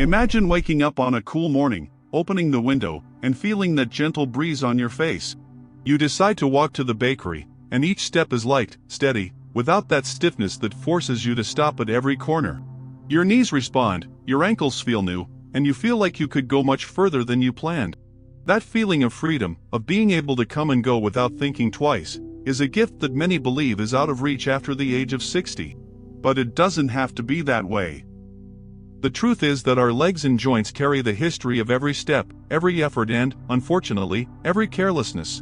Imagine waking up on a cool morning, opening the window, and feeling that gentle breeze on your face. You decide to walk to the bakery, and each step is light, steady, without that stiffness that forces you to stop at every corner. Your knees respond, your ankles feel new, and you feel like you could go much further than you planned. That feeling of freedom, of being able to come and go without thinking twice, is a gift that many believe is out of reach after the age of 60. But it doesn't have to be that way. The truth is that our legs and joints carry the history of every step, every effort and, unfortunately, every carelessness.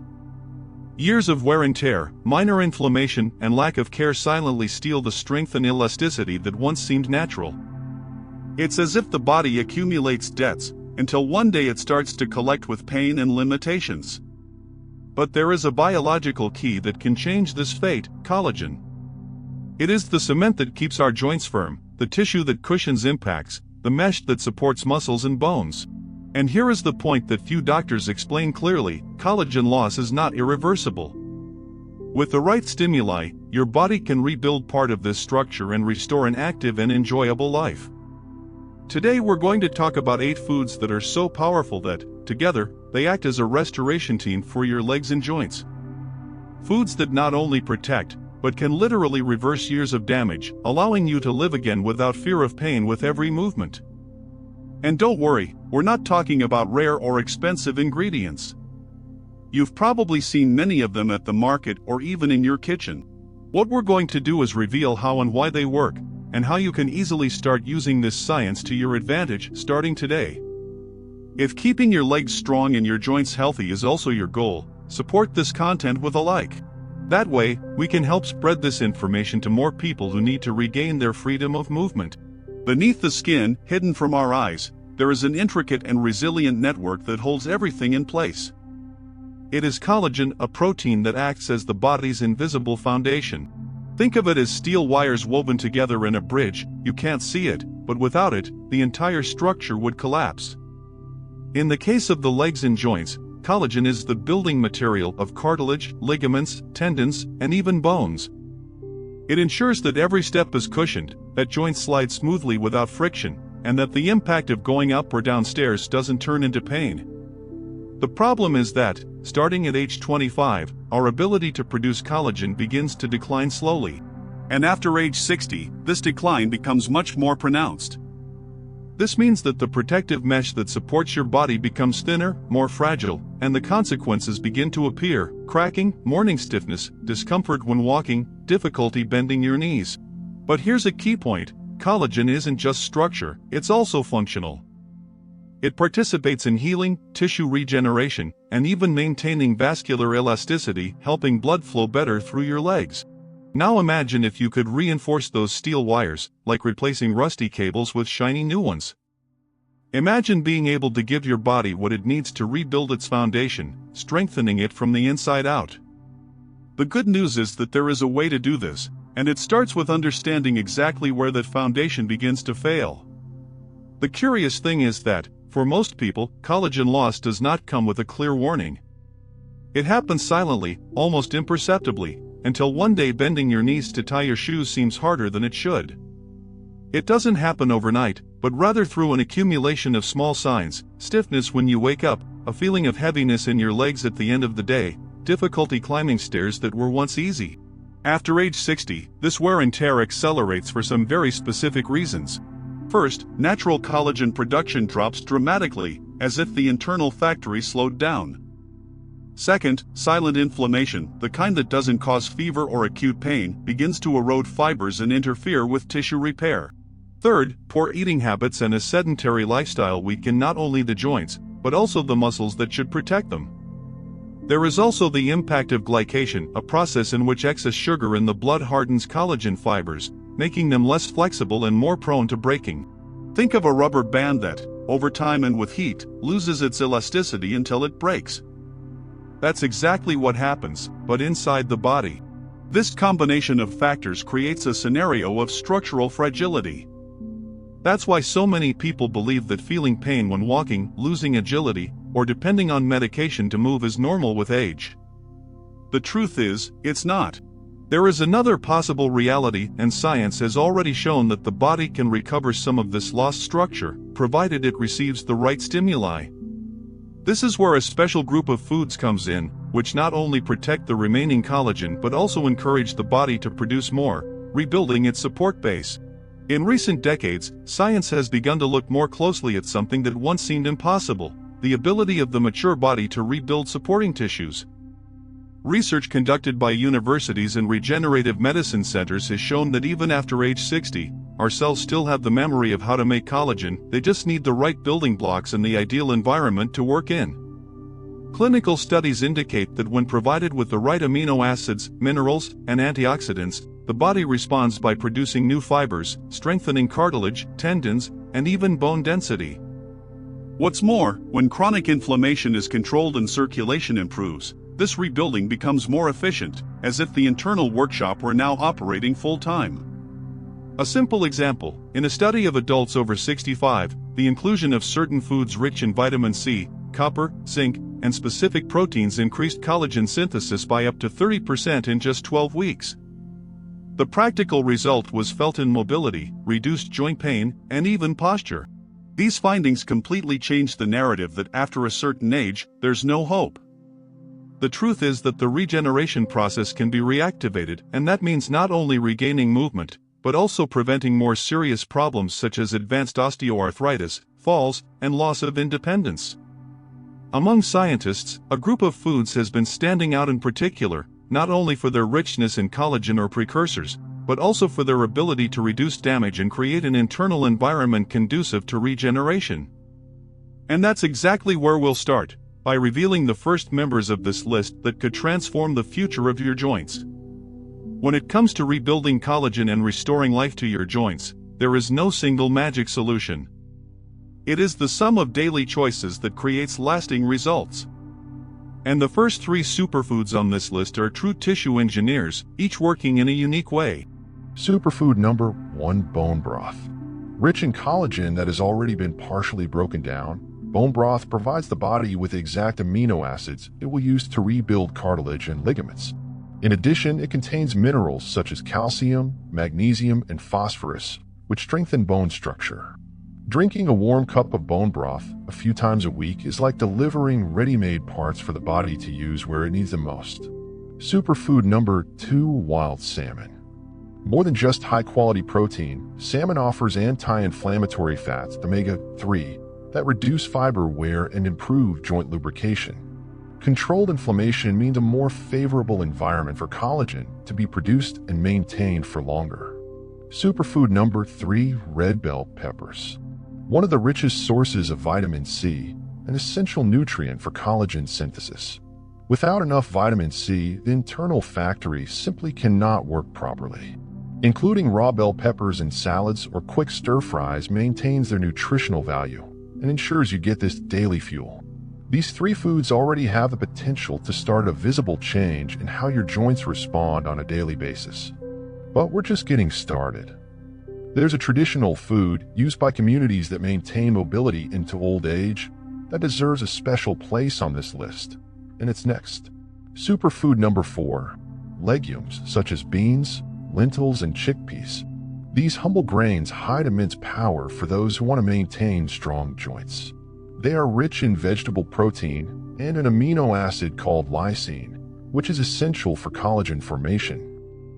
Years of wear and tear, minor inflammation, and lack of care silently steal the strength and elasticity that once seemed natural. It's as if the body accumulates debts, until one day it starts to collect with pain and limitations. But there is a biological key that can change this fate: collagen. It is the cement that keeps our joints firm, the tissue that cushions impacts, the mesh that supports muscles and bones. And here is the point that few doctors explain clearly: collagen loss is not irreversible. With the right stimuli, your body can rebuild part of this structure and restore an active and enjoyable life. Today we're going to talk about 8 foods that are so powerful that, together, they act as a restoration team for your legs and joints. Foods that not only protect, but can literally reverse years of damage, allowing you to live again without fear of pain with every movement. And don't worry, we're not talking about rare or expensive ingredients. You've probably seen many of them at the market or even in your kitchen. What we're going to do is reveal how and why they work, and how you can easily start using this science to your advantage starting today. If keeping your legs strong and your joints healthy is also your goal, support this content with a like. That way, we can help spread this information to more people who need to regain their freedom of movement. Beneath the skin, hidden from our eyes, there is an intricate and resilient network that holds everything in place. It is collagen, a protein that acts as the body's invisible foundation. Think of it as steel wires woven together in a bridge. You can't see it, but without it, the entire structure would collapse. In the case of the legs and joints, collagen is the building material of cartilage, ligaments, tendons, and even bones. It ensures that every step is cushioned, that joints slide smoothly without friction, and that the impact of going up or down stairs doesn't turn into pain. The problem is that, starting at age 25, our ability to produce collagen begins to decline slowly. And after age 60, this decline becomes much more pronounced. This means that the protective mesh that supports your body becomes thinner, more fragile, and the consequences begin to appear: cracking, morning stiffness, discomfort when walking, difficulty bending your knees. But here's a key point: collagen isn't just structure, it's also functional. It participates in healing, tissue regeneration, and even maintaining vascular elasticity, helping blood flow better through your legs. Now imagine if you could reinforce those steel wires, like replacing rusty cables with shiny new ones. Imagine being able to give your body what it needs to rebuild its foundation, strengthening it from the inside out. The good news is that there is a way to do this, and it starts with understanding exactly where that foundation begins to fail. The curious thing is that, for most people, collagen loss does not come with a clear warning. It happens silently, almost imperceptibly, until one day bending your knees to tie your shoes seems harder than it should. It doesn't happen overnight, but rather through an accumulation of small signs: stiffness when you wake up, a feeling of heaviness in your legs at the end of the day, difficulty climbing stairs that were once easy. After age 60, this wear and tear accelerates for some very specific reasons. First, natural collagen production drops dramatically, as if the internal factory slowed down. Second, silent inflammation, the kind that doesn't cause fever or acute pain, begins to erode fibers and interfere with tissue repair. Third, poor eating habits and a sedentary lifestyle weaken not only the joints, but also the muscles that should protect them. There is also the impact of glycation, a process in which excess sugar in the blood hardens collagen fibers, making them less flexible and more prone to breaking. Think of a rubber band that, over time and with heat, loses its elasticity until it breaks. That's exactly what happens, but inside the body. This combination of factors creates a scenario of structural fragility. That's why so many people believe that feeling pain when walking, losing agility, or depending on medication to move is normal with age. The truth is, it's not. There is another possible reality, and science has already shown that the body can recover some of this lost structure, provided it receives the right stimuli. This is where a special group of foods comes in, which not only protect the remaining collagen but also encourage the body to produce more, rebuilding its support base. In recent decades, science has begun to look more closely at something that once seemed impossible: the ability of the mature body to rebuild supporting tissues. Research conducted by universities and regenerative medicine centers has shown that even after age 60, our cells still have the memory of how to make collagen. They just need the right building blocks and the ideal environment to work in. Clinical studies indicate that when provided with the right amino acids, minerals, and antioxidants, the body responds by producing new fibers, strengthening cartilage, tendons, and even bone density. What's more, when chronic inflammation is controlled and circulation improves, this rebuilding becomes more efficient, as if the internal workshop were now operating full-time. A simple example: in a study of adults over 65, the inclusion of certain foods rich in vitamin C, copper, zinc, and specific proteins increased collagen synthesis by up to 30% in just 12 weeks. The practical result was felt in mobility, reduced joint pain, and even posture. These findings completely changed the narrative that after a certain age, there's no hope. The truth is that the regeneration process can be reactivated, and that means not only regaining movement, but also preventing more serious problems such as advanced osteoarthritis, falls, and loss of independence. Among scientists, a group of foods has been standing out in particular, not only for their richness in collagen or precursors, but also for their ability to reduce damage and create an internal environment conducive to regeneration. And that's exactly where we'll start, by revealing the first members of this list that could transform the future of your joints. When it comes to rebuilding collagen and restoring life to your joints, there is no single magic solution. It is the sum of daily choices that creates lasting results. And the first 3 superfoods on this list are true tissue engineers, each working in a unique way. Superfood number 1: bone broth. Rich in collagen that has already been partially broken down, bone broth provides the body with the exact amino acids it will use to rebuild cartilage and ligaments. In addition, it contains minerals such as calcium, magnesium, and phosphorus, which strengthen bone structure. Drinking a warm cup of bone broth a few times a week is like delivering ready-made parts for the body to use where it needs them most. Superfood number 2: wild salmon. More than just high-quality protein, salmon offers anti-inflammatory fats, omega-3, that reduce fiber wear and improve joint lubrication. Controlled inflammation means a more favorable environment for collagen to be produced and maintained for longer. Superfood number 3: red bell peppers. One of the richest sources of vitamin C, an essential nutrient for collagen synthesis. Without enough vitamin C, the internal factory simply cannot work properly. Including raw bell peppers in salads or quick stir-fries maintains their nutritional value and ensures you get this daily fuel. These 3 foods already have the potential to start a visible change in how your joints respond on a daily basis. But we're just getting started. There's a traditional food used by communities that maintain mobility into old age that deserves a special place on this list, and it's next. Superfood number 4: legumes such as beans, lentils, and chickpeas. These humble grains hide immense power for those who want to maintain strong joints. They are rich in vegetable protein and an amino acid called lysine, which is essential for collagen formation.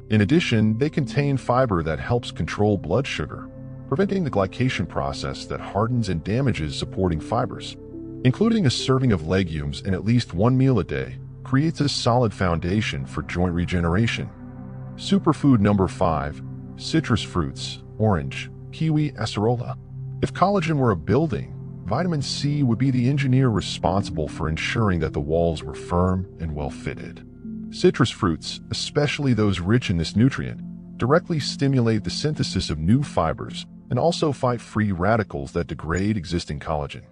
In addition, they contain fiber that helps control blood sugar, preventing the glycation process that hardens and damages supporting fibers. Including a serving of legumes in at least 1 meal a day creates a solid foundation for joint regeneration. Superfood number 5: citrus fruits, orange, kiwi, acerola. If collagen were a building, vitamin C would be the engineer responsible for ensuring that the walls were firm and well-fitted. Citrus fruits, especially those rich in this nutrient, directly stimulate the synthesis of new fibers and also fight free radicals that degrade existing collagen.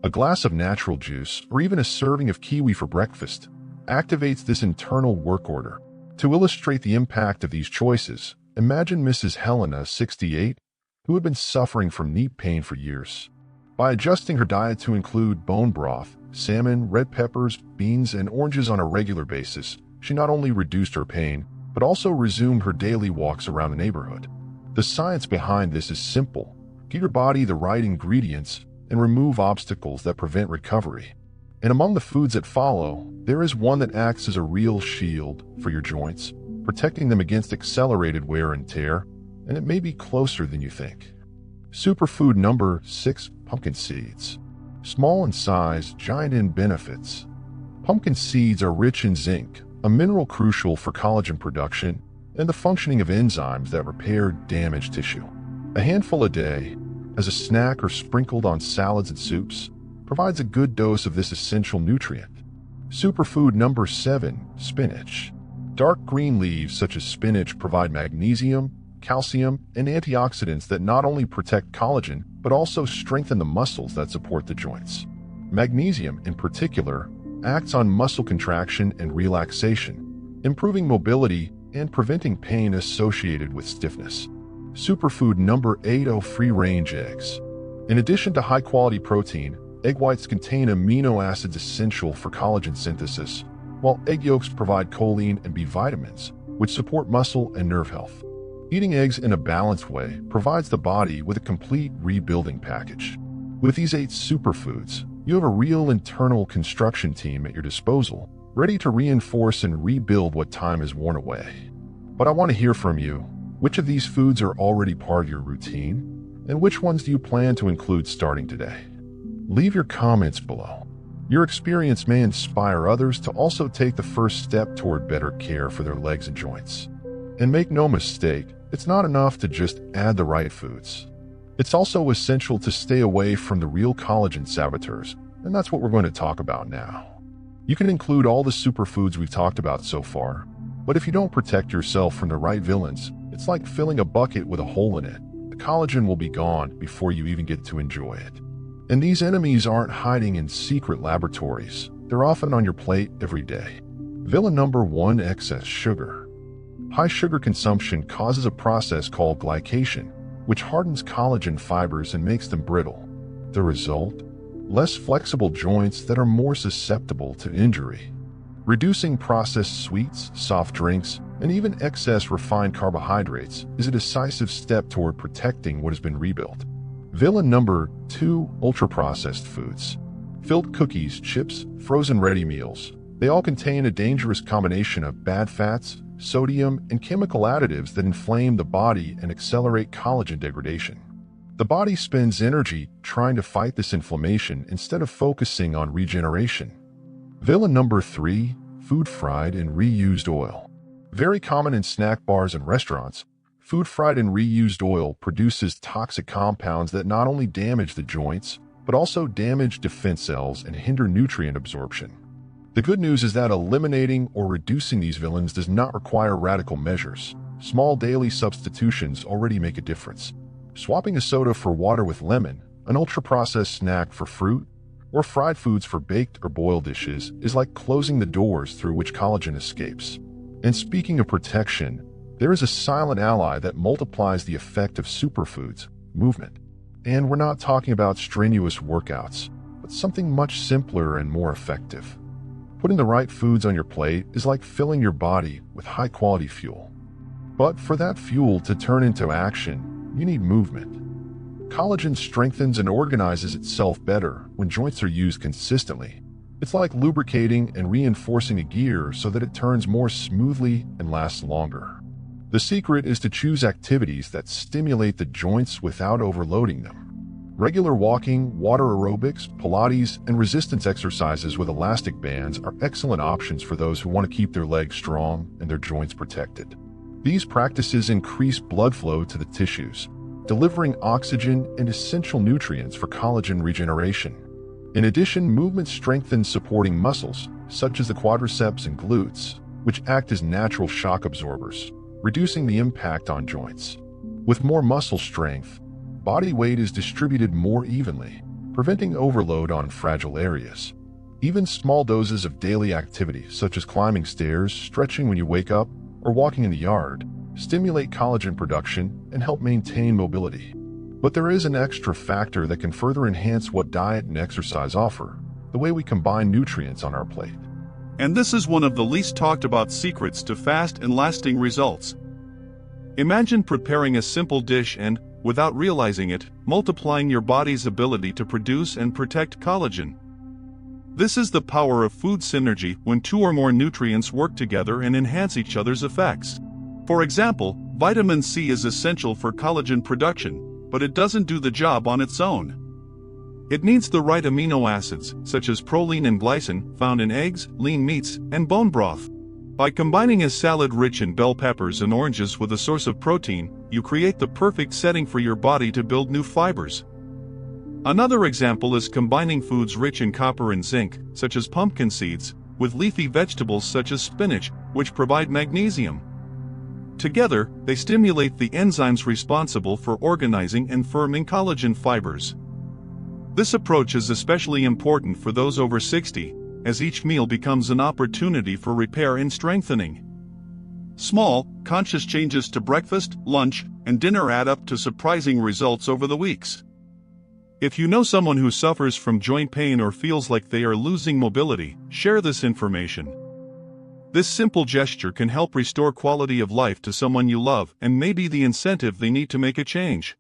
A glass of natural juice, or even a serving of kiwi for breakfast, activates this internal work order. To illustrate the impact of these choices, imagine Mrs. Helena, 68, who had been suffering from knee pain for years. By adjusting her diet to include bone broth, salmon, red peppers, beans, and oranges on a regular basis, she not only reduced her pain, but also resumed her daily walks around the neighborhood. The science behind this is simple. Give your body the right ingredients and remove obstacles that prevent recovery. And among the foods that follow, there is one that acts as a real shield for your joints, protecting them against accelerated wear and tear, and it may be closer than you think. Superfood number 6, pumpkin seeds. Small in size, giant in benefits. Pumpkin seeds are rich in zinc, a mineral crucial for collagen production and the functioning of enzymes that repair damaged tissue. A handful a day, as a snack or sprinkled on salads and soups, provides a good dose of this essential nutrient. Superfood number 7, spinach. Dark green leaves such as spinach provide magnesium, calcium, and antioxidants that not only protect collagen, but also strengthen the muscles that support the joints. Magnesium, in particular, acts on muscle contraction and relaxation, improving mobility and preventing pain associated with stiffness. Superfood number 8, free-range eggs. In addition to high-quality protein, egg whites contain amino acids essential for collagen synthesis, while egg yolks provide choline and B vitamins, which support muscle and nerve health. Eating eggs in a balanced way provides the body with a complete rebuilding package. With these 8 superfoods, you have a real internal construction team at your disposal, ready to reinforce and rebuild what time has worn away. But I want to hear from you. Which of these foods are already part of your routine? And which ones do you plan to include starting today? Leave your comments below. Your experience may inspire others to also take the first step toward better care for their legs and joints. And make no mistake, it's not enough to just add the right foods. It's also essential to stay away from the real collagen saboteurs, and that's what we're going to talk about now. You can include all the superfoods we've talked about so far, but if you don't protect yourself from the right villains, it's like filling a bucket with a hole in it. The collagen will be gone before you even get to enjoy it. And these enemies aren't hiding in secret laboratories. They're often on your plate every day. Villain number 1, excess sugar. High sugar consumption causes a process called glycation, which hardens collagen fibers and makes them brittle. The result? Less flexible joints that are more susceptible to injury. Reducing processed sweets, soft drinks, and even excess refined carbohydrates is a decisive step toward protecting what has been rebuilt. Villain number 2, ultra-processed foods. Filled cookies, chips, frozen ready meals. They all contain a dangerous combination of bad fats, sodium, and chemical additives that inflame the body and accelerate collagen degradation. The body spends energy trying to fight this inflammation instead of focusing on regeneration. Villain number 3, food fried in reused oil. Very common in snack bars and restaurants, food fried in reused oil produces toxic compounds that not only damage the joints, but also damage defense cells and hinder nutrient absorption. The good news is that eliminating or reducing these villains does not require radical measures. Small daily substitutions already make a difference. Swapping a soda for water with lemon, an ultra-processed snack for fruit, or fried foods for baked or boiled dishes is like closing the doors through which collagen escapes. And speaking of protection, there is a silent ally that multiplies the effect of superfoods, movement. And we're not talking about strenuous workouts, but something much simpler and more effective. Putting the right foods on your plate is like filling your body with high-quality fuel. But for that fuel to turn into action, you need movement. Collagen strengthens and organizes itself better when joints are used consistently. It's like lubricating and reinforcing a gear so that it turns more smoothly and lasts longer. The secret is to choose activities that stimulate the joints without overloading them. Regular walking, water aerobics, Pilates, and resistance exercises with elastic bands are excellent options for those who want to keep their legs strong and their joints protected. These practices increase blood flow to the tissues, delivering oxygen and essential nutrients for collagen regeneration. In addition, movement strengthens supporting muscles, such as the quadriceps and glutes, which act as natural shock absorbers, reducing the impact on joints. With more muscle strength, body weight is distributed more evenly, preventing overload on fragile areas. Even small doses of daily activity, such as climbing stairs, stretching when you wake up, or walking in the yard, stimulate collagen production and help maintain mobility. But there is an extra factor that can further enhance what diet and exercise offer: the way we combine nutrients on our plate. And this is one of the least talked about secrets to fast and lasting results. Imagine preparing a simple dish and, without realizing it, multiplying your body's ability to produce and protect collagen. This is the power of food synergy when two or more nutrients work together and enhance each other's effects. For example, vitamin C is essential for collagen production, but it doesn't do the job on its own. It needs the right amino acids, such as proline and glycine, found in eggs, lean meats, and bone broth. By combining a salad rich in bell peppers and oranges with a source of protein, you create the perfect setting for your body to build new fibers. Another example is combining foods rich in copper and zinc, such as pumpkin seeds, with leafy vegetables such as spinach, which provide magnesium. Together, they stimulate the enzymes responsible for organizing and forming collagen fibers. This approach is especially important for those over 60, as each meal becomes an opportunity for repair and strengthening. Small, conscious changes to breakfast, lunch, and dinner add up to surprising results over the weeks. If you know someone who suffers from joint pain or feels like they are losing mobility, share this information. This simple gesture can help restore quality of life to someone you love and may be the incentive they need to make a change.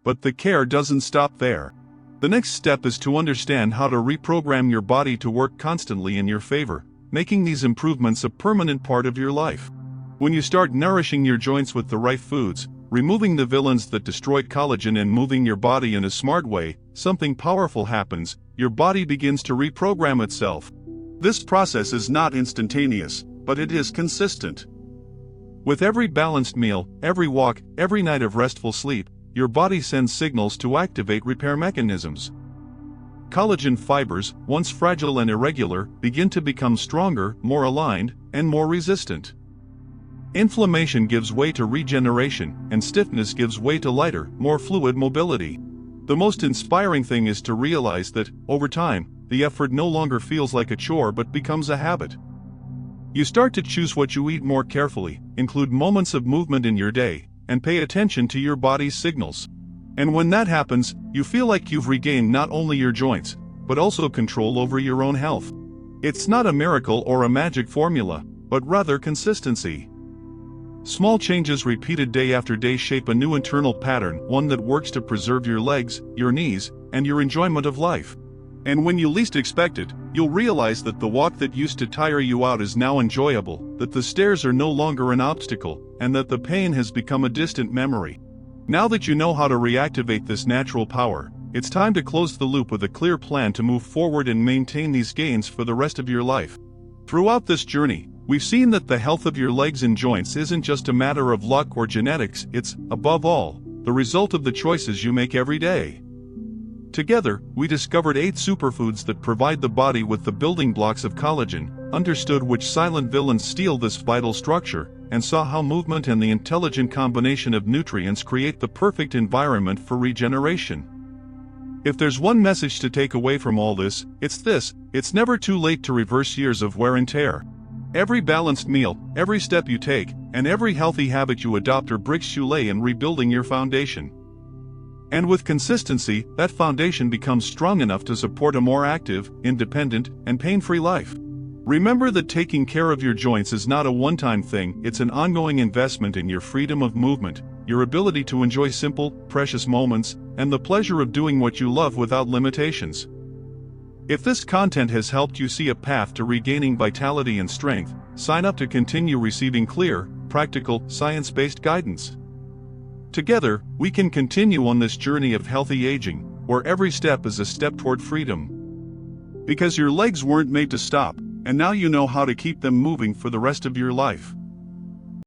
But the care doesn't stop there. The next step is to understand how to reprogram your body to work constantly in your favor, making these improvements a permanent part of your life. When you start nourishing your joints with the right foods, removing the villains that destroy collagen and moving your body in a smart way, something powerful happens. Your body begins to reprogram itself. This process is not instantaneous, but it is consistent. With every balanced meal, every walk, every night of restful sleep, your body sends signals to activate repair mechanisms. Collagen fibers, once fragile and irregular, begin to become stronger, more aligned, and more resistant. Inflammation gives way to regeneration, and stiffness gives way to lighter, more fluid mobility. The most inspiring thing is to realize that, over time, the effort no longer feels like a chore but becomes a habit. You start to choose what you eat more carefully, include moments of movement in your day, and pay attention to your body's signals. And when that happens, you feel like you've regained not only your joints, but also control over your own health. It's not a miracle or a magic formula, but rather consistency. Small changes repeated day after day shape a new internal pattern, one that works to preserve your legs, your knees, and your enjoyment of life. And when you least expect it, you'll realize that the walk that used to tire you out is now enjoyable, that the stairs are no longer an obstacle, and that the pain has become a distant memory. Now that you know how to reactivate this natural power, it's time to close the loop with a clear plan to move forward and maintain these gains for the rest of your life. Throughout this journey, we've seen that the health of your legs and joints isn't just a matter of luck or genetics, it's, above all, the result of the choices you make every day. Together, we discovered 8 superfoods that provide the body with the building blocks of collagen, understood which silent villains steal this vital structure, and saw how movement and the intelligent combination of nutrients create the perfect environment for regeneration. If there's one message to take away from all this, it's this: it's never too late to reverse years of wear and tear. Every balanced meal, every step you take, and every healthy habit you adopt are bricks you lay in rebuilding your foundation. And with consistency, that foundation becomes strong enough to support a more active, independent, and pain-free life. Remember that taking care of your joints is not a one-time thing, it's an ongoing investment in your freedom of movement, your ability to enjoy simple, precious moments, and the pleasure of doing what you love without limitations. If this content has helped you see a path to regaining vitality and strength, sign up to continue receiving clear, practical, science-based guidance. Together, we can continue on this journey of healthy aging, where every step is a step toward freedom. Because your legs weren't made to stop, and now you know how to keep them moving for the rest of your life.